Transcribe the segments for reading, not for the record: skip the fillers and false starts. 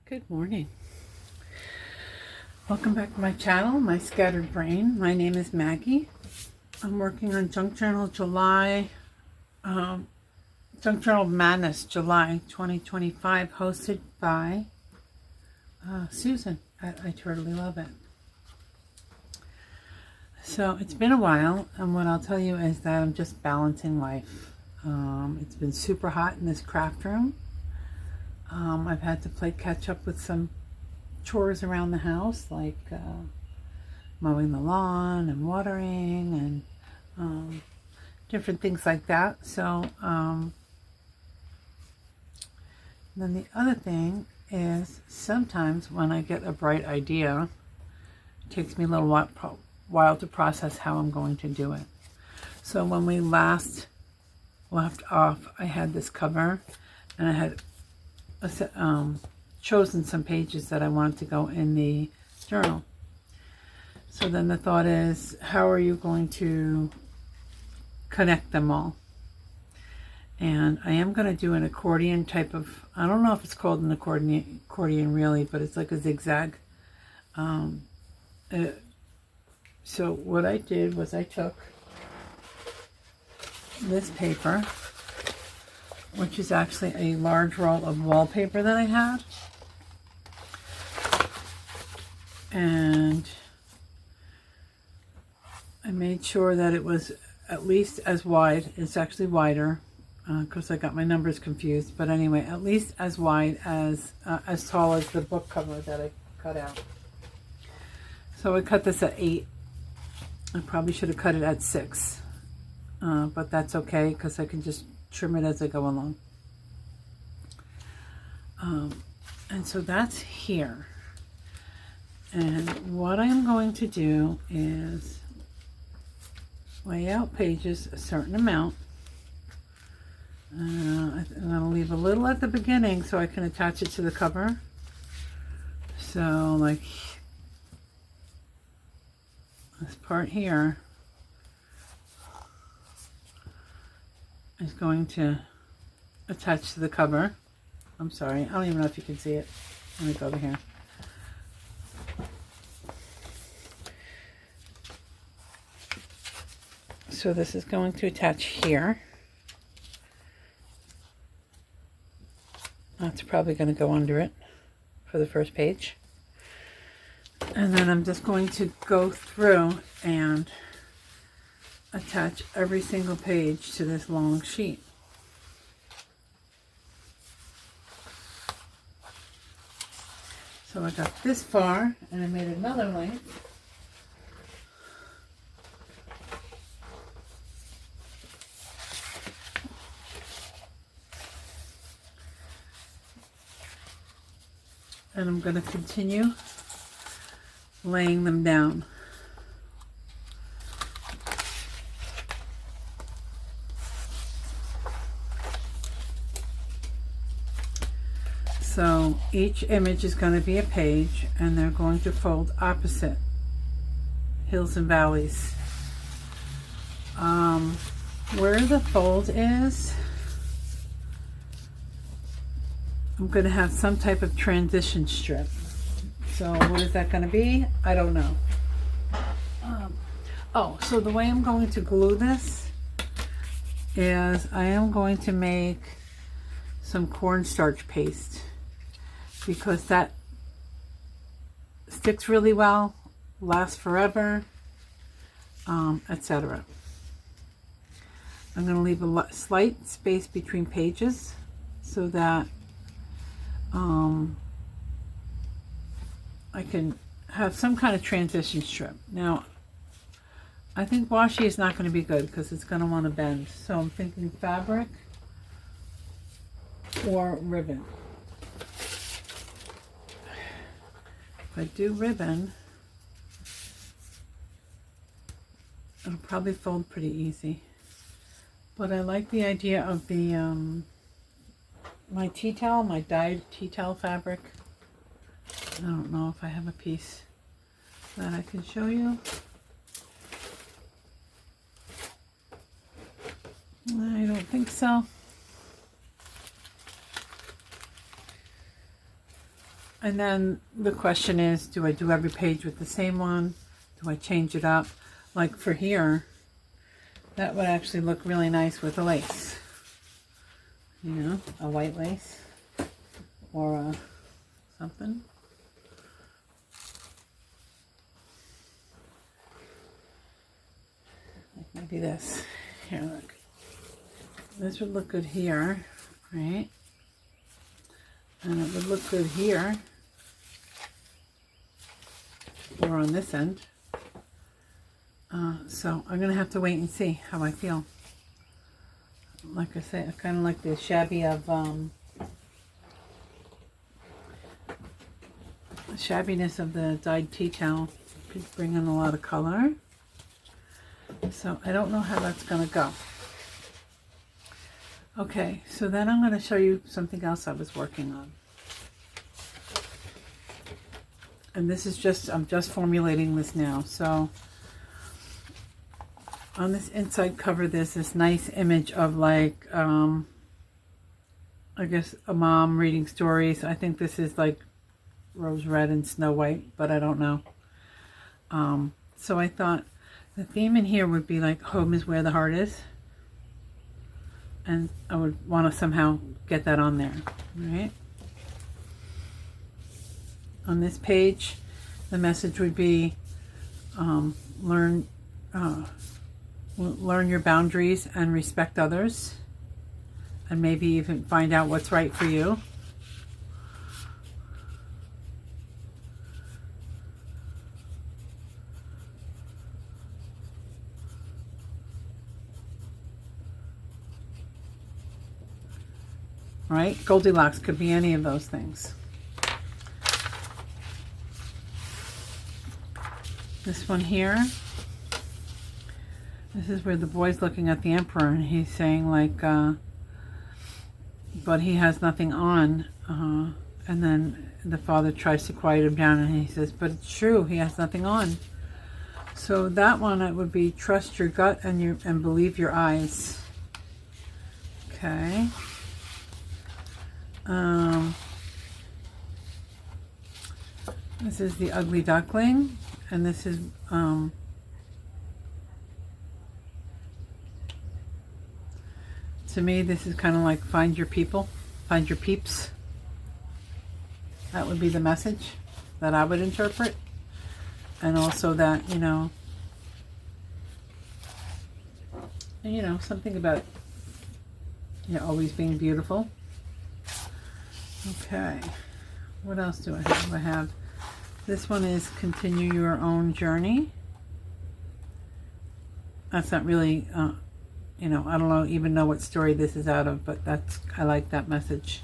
Good morning. Welcome back to my channel, My Scattered Brain. My name is Maggie. I'm working on Junk Journal Junk Journal Madness July 2025, hosted by Susan. I totally love it. So it's been a while, and what I'll tell you is that I'm just balancing life. It's been super hot in this craft room. I've had to play catch up with some chores around the house, like mowing the lawn and watering and different things like that. So then the other thing is sometimes when I get a bright idea, it takes me a little while to process how I'm going to do it. So when we last left off, I had this cover and I had chosen some pages that I wanted to go in the journal. So then the thought is, how are you going to connect them all? And I am going to do an accordion type of, I don't know if it's called an accordion really, but it's like a zigzag. So what I did was I took this paper, which is actually a large roll of wallpaper that I had. And I made sure that it was at least as wide. It's actually wider because I got my numbers confused. But anyway, at least as wide as tall as the book cover that I cut out. So I cut this at 8. I probably should have cut it at 6. But that's okay because I can just trim it as I go along. And so that's here. And what I'm going to do is lay out pages a certain amount. I'm going to leave a little at the beginning so I can attach it to the cover. So like this part here is going to attach to the cover. I'm sorry, I don't even know if you can see it. Let me go over here. So this is going to attach here. That's probably going to go under it for the first page. And then I'm just going to go through and attach every single page to this long sheet. So I got this far and I made another length. And I'm going to continue laying them down. So each image is going to be a page and they're going to fold opposite, hills and valleys. Where the fold is, I'm going to have some type of transition strip. So what is that going to be? I don't know. So the way I'm going to glue this is I am going to make some cornstarch paste because that sticks really well, lasts forever, etc. I'm going to leave a slight space between pages so that I can have some kind of transition strip. Now, I think washi is not going to be good because it's going to want to bend. So I'm thinking fabric or ribbon. If I do ribbon, it'll probably fold pretty easy. But I like the idea of the my tea towel, my dyed tea towel fabric. I don't know if I have a piece that I can show you. I don't think so. And then the question is, do I do every page with the same one? Do I change it up? Like for here, that would actually look really nice with a lace. You know, a white lace or something. Like maybe this. Here, look. This would look good here, right? And it would look good here. Or on this end. So I'm going to have to wait and see how I feel. Like I say, I kind of like the shabbiness of the dyed tea towel. Could bring in a lot of color. So I don't know how that's going to go. Okay, so then I'm going to show you something else I was working on. And this is just, I'm just formulating this now. So on this inside cover, there's this nice image of like, I guess a mom reading stories. I think this is like Rose Red and Snow White, but I don't know. So I thought the theme in here would be like home is where the heart is. And I would want to somehow get that on there, right? On this page, the message would be learn your boundaries and respect others, and maybe even find out what's right for you. Right? Goldilocks could be any of those things. This one here, this is where the boy's looking at the emperor and he's saying like, but he has nothing on. And then the father tries to quiet him down and he says, but it's true, he has nothing on. So that one, it would be trust your gut and believe your eyes. Okay. This is the ugly duckling, and this is to me this is kind of like find your people, find your peeps. That would be the message that I would interpret. And also that, you know, something about, always being beautiful. Okay, what else do I have? I have, this one is continue your own journey. That's not really, I don't even know what story this is out of, but I like that message.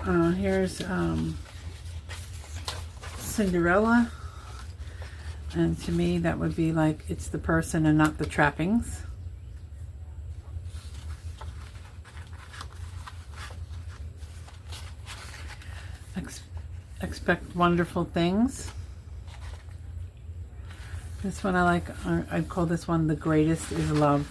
Here's Cinderella. And to me, that would be like, it's the person and not the trappings. Expect wonderful things. This one I like, I'd call this one the greatest is love.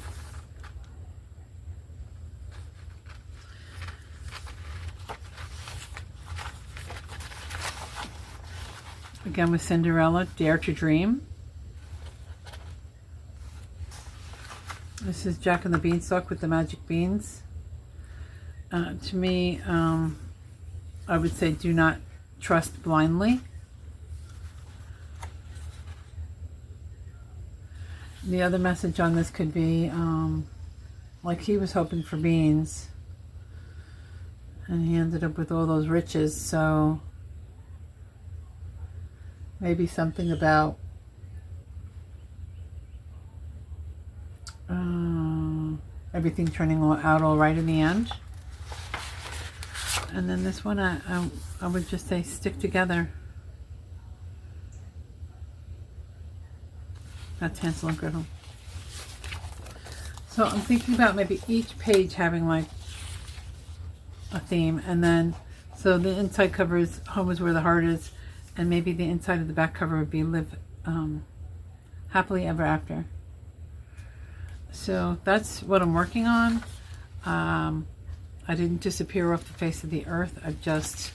Again with Cinderella, dare to dream. This is Jack and the Beanstalk with the magic beans. To me, I would say do not trust blindly. The other message on this could be like he was hoping for beans and he ended up with all those riches, so maybe something about everything turning out all right in the end. And then this one, I would just say stick together. That's Hansel and Gretel. So I'm thinking about maybe each page having like a theme, and then so the inside cover is home is where the heart is, and maybe the inside of the back cover would be live happily ever after. So that's what I'm working on. I didn't disappear off the face of the earth. I've just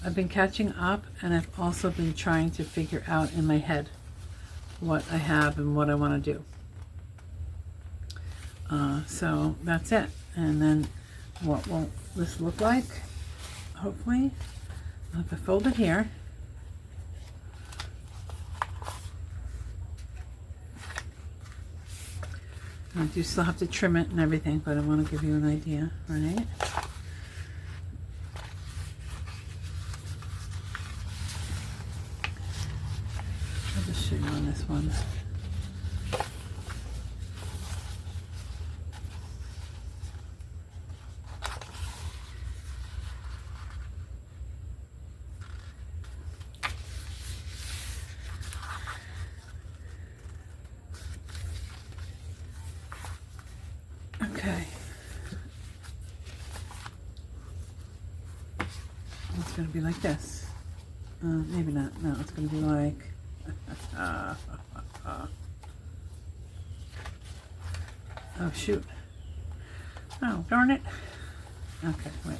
I've been catching up, and I've also been trying to figure out in my head what I have and what I want to do. So that's it. And then what will this look like? Hopefully, I'll have to fold it here. I do still have to trim it and everything, but I want to give you an idea, right? I'll just show you on this one. Okay. It's going to be like this. Maybe not. No, it's going to be like... Oh, shoot. Oh, darn it. Okay, wait.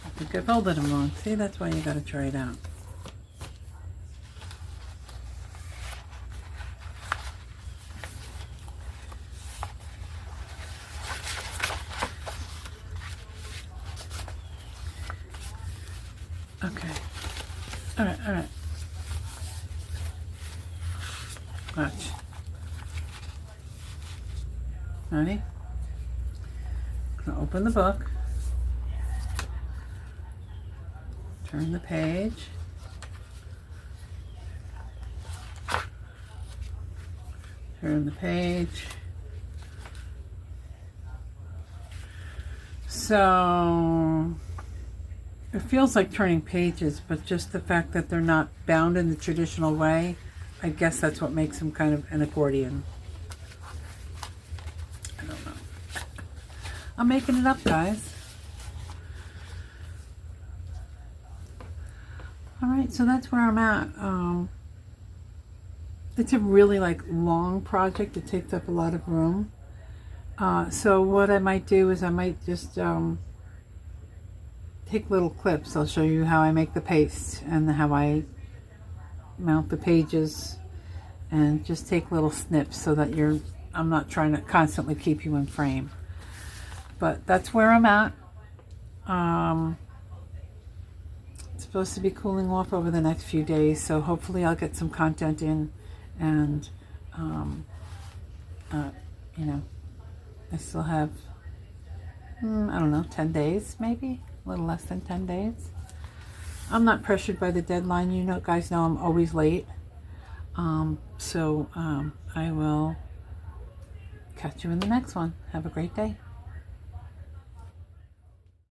I think I folded them wrong. See, that's why you got to try it out. Okay. All right. Watch. Ready? I'm gonna open the book. Turn the page. Turn the page. So it feels like turning pages, but just the fact that they're not bound in the traditional way, I guess that's what makes them kind of an accordion. I don't know. I'm making it up, guys. All right, so that's where I'm at. It's a really long project. It takes up a lot of room. So what I might do is I might just take little clips. I'll show you how I make the paste and how I mount the pages, and just take little snips so that I'm not trying to constantly keep you in frame. But that's where I'm at. It's supposed to be cooling off over the next few days, so hopefully I'll get some content in, and you know, I still have I don't know, 10 days maybe, a little less than 10 days. I'm not pressured by the deadline. You know, guys know I'm always late. I will catch you in the next one. Have a great day.